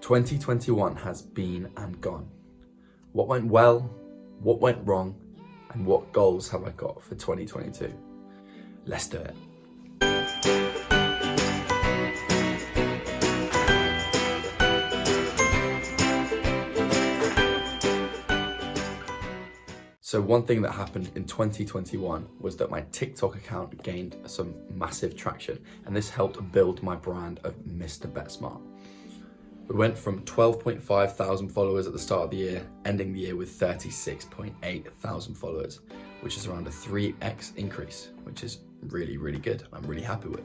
2021 has been and gone. What went well, what went wrong, and what goals have I got for 2022? Let's do it. So one thing that happened in 2021 was that my TikTok account gained some massive traction, and this helped build my brand of Mr. BetSmart. We went from 12.5 thousand followers at the start of the year, ending the year with 36.8 thousand followers, which is around a 3x increase, which is really, really good. I'm really happy with.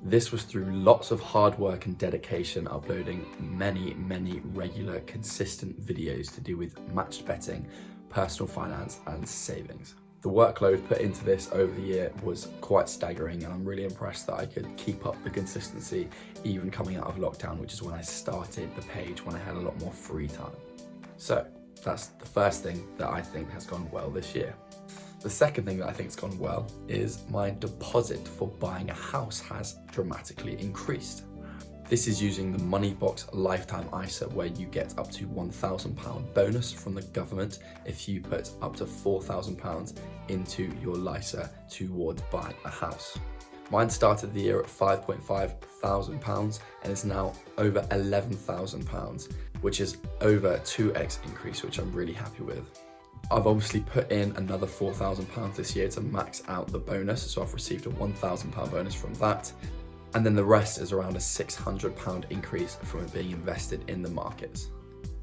This was through lots of hard work and dedication, uploading many regular, consistent videos to do with matched betting, personal finance, and savings. The workload put into this over the year was quite staggering, and I'm really impressed that I could keep up the consistency even coming out of lockdown, which is when I started the page, when I had a lot more free time. So that's the first thing that I think has gone well this year. The second thing that I think has gone well is my deposit for buying a house has dramatically increased. This is using the Moneybox Lifetime ISA, where you get up to £1,000 bonus from the government if you put up to £4,000 into your LISA towards buying a house. Mine started the year at £5.5 thousand and is now over £11,000, which is over 2x increase, which I'm really happy with. I've obviously put in another £4,000 this year to max out the bonus, so I've received a £1,000 bonus from that. And then the rest is around a £600 increase from it being invested in the markets.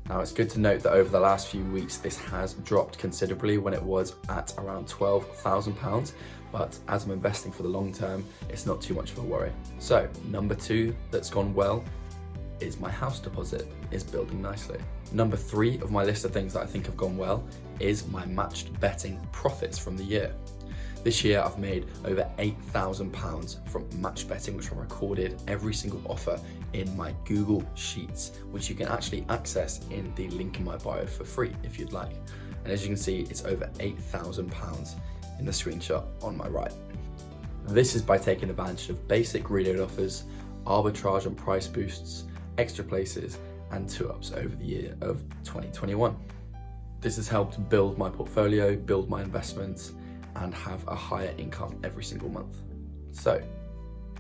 Now, it's good to note that over the last few weeks, this has dropped considerably when it was at around £12,000, but as I'm investing for the long term, it's not too much of a worry. So number 2 that's gone well is my house deposit is building nicely. Number 3 of my list of things that I think have gone well is my matched betting profits from the year. This year I've made over £8,000 from match betting, which I recorded every single offer in my Google Sheets, which you can actually access in the link in my bio for free if you'd like. And as you can see, it's over £8,000 in the screenshot on my right. This is by taking advantage of basic reload offers, arbitrage and price boosts, extra places, and 2-ups over the year of 2021. This has helped build my portfolio, build my investments, and have a higher income every single month. So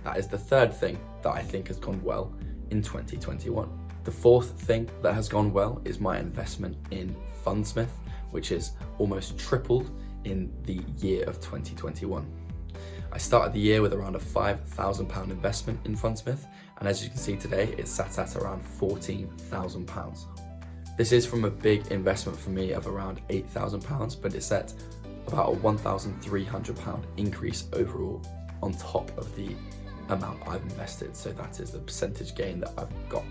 that is the third thing that I think has gone well in 2021. The fourth thing that has gone well is my investment in Fundsmith, which has almost tripled in the year of 2021. I started the year with around a £5,000 investment in Fundsmith, and as you can see today, it's sat at around £14,000. This is from a big investment for me of around £8,000, but it's at about a £1,300 increase overall on top of the amount I've invested. So that is the percentage gain that I've got.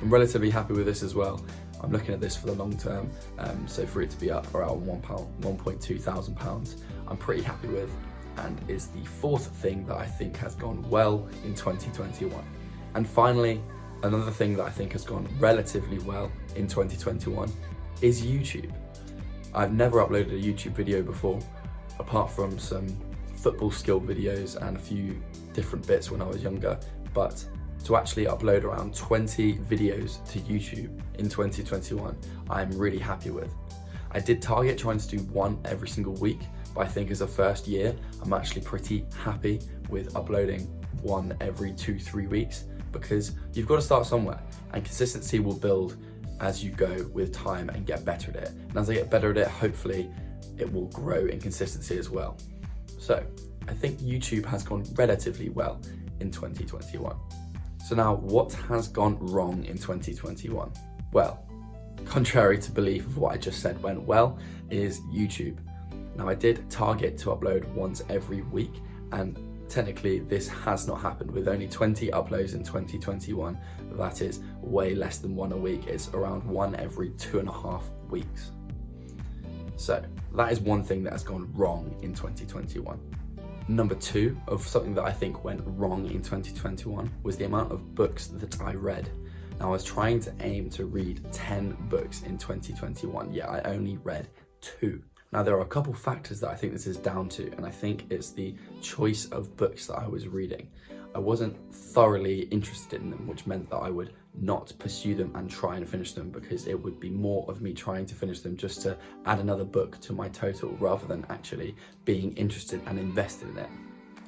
I'm relatively happy with this as well. I'm looking at this for the long term. So for it to be up around £1.2 thousand, I'm pretty happy with, and is the fourth thing that I think has gone well in 2021. And finally, another thing that I think has gone relatively well in 2021 is YouTube. I've never uploaded a YouTube video before, apart from some football skill videos and a few different bits when I was younger, but to actually upload around 20 videos to YouTube in 2021, I'm really happy with. I did target trying to do one every single week, but I think as a first year, I'm actually pretty happy with uploading one every 2-3 weeks, because you've got to start somewhere, and consistency will build as you go with time and get better at it. And as I get better at it, hopefully it will grow in consistency as well. So I think YouTube has gone relatively well in 2021. So now, what has gone wrong in 2021? Well, contrary to belief of what I just said went well, is YouTube. Now, I did target to upload once every week, and technically this has not happened. With only 20 uploads in 2021, that is way less than one a week. It's around one every 2.5 weeks. So that is one thing that has gone wrong in 2021. Number 2 of something that I think went wrong in 2021 was the amount of books that I read. Now, I was trying to aim to read 10 books in 2021, yet I only read 2. Now, there are a couple factors that I think this is down to, and I think it's the choice of books that I was reading. I wasn't thoroughly interested in them, which meant that I would not pursue them and try and finish them, because it would be more of me trying to finish them just to add another book to my total rather than actually being interested and invested in it.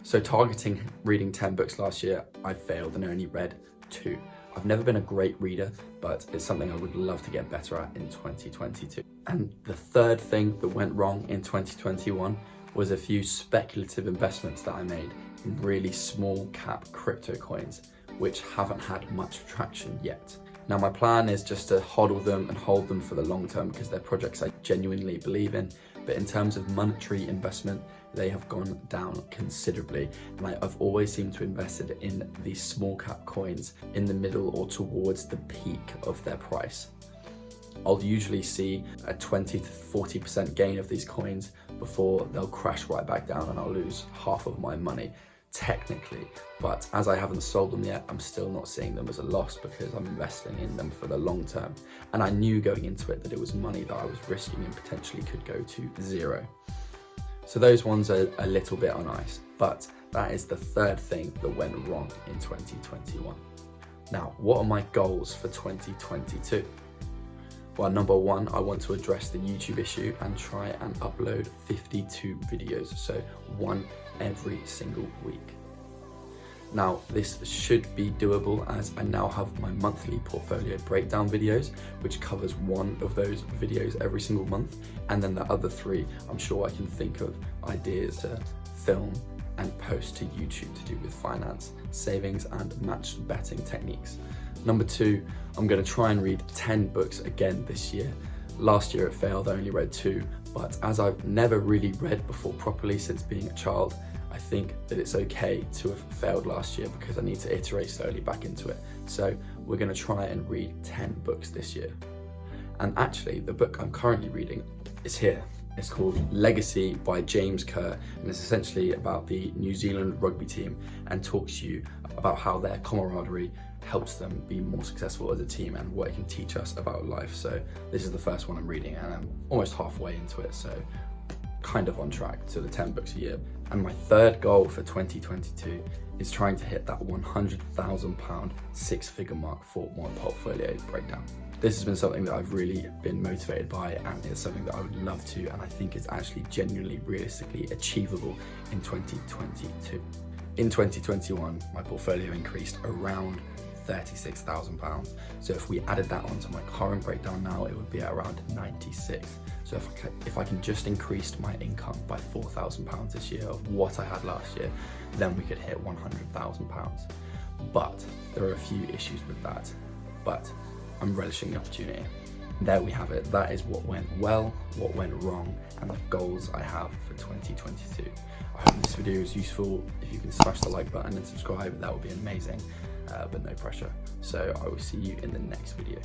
So targeting reading 10 books last year, I failed and only read 2. I've never been a great reader, but it's something I would love to get better at in 2022. And the third thing that went wrong in 2021 was a few speculative investments that I made in really small cap crypto coins, which haven't had much traction yet. Now my plan is just to hodl them and hold them for the long term because they're projects I genuinely believe in, but in terms of monetary investment, they have gone down considerably, and I've always seemed to invest in these small cap coins in the middle or towards the peak of their price. I'll usually see a 20 to 40% gain of these coins before they'll crash right back down and I'll lose half of my money, technically. But as I haven't sold them yet, I'm still not seeing them as a loss because I'm investing in them for the long term. And I knew going into it that it was money that I was risking and potentially could go to zero. So those ones are a little bit on ice, but that is the third thing that went wrong in 2021. Now, what are my goals for 2022? Well, number one, I want to address the YouTube issue and try and upload 52 videos, so one every single week. Now, this should be doable as I now have my monthly portfolio breakdown videos, which covers one of those videos every single month. And then the other 3, I'm sure I can think of ideas to film and post to YouTube to do with finance, savings, and match betting techniques. Number 2, I'm going to try and read 10 books again this year. Last year it failed, I only read 2, but as I've never really read before properly since being a child, I think that it's okay to have failed last year because I need to iterate slowly back into it. So we're going to try and read 10 books this year. And actually, the book I'm currently reading is here. It's called Legacy by James Kerr, and it's essentially about the New Zealand rugby team and talks to you about how their camaraderie helps them be more successful as a team and what it can teach us about life. So this is the first one I'm reading and I'm almost halfway into it, so kind of on track to the 10 books a year. And my third goal for 2022 is trying to hit that £100,000 6-figure mark for my portfolio breakdown. This has been something that I've really been motivated by, and it's something that I would love to, and I think is actually genuinely realistically achievable in 2022. In 2021, my portfolio increased around £36,000. So if we added that onto my current breakdown now, it would be at around 96. So if I can just increase my income by £4,000 this year of what I had last year, then we could hit £100,000. But there are a few issues with that, but I'm relishing the opportunity. There we have it. That is what went well, what went wrong, and the goals I have for 2022. I hope this video is useful. If you can smash the like button and subscribe, that would be amazing, but no pressure. So I will see you in the next video.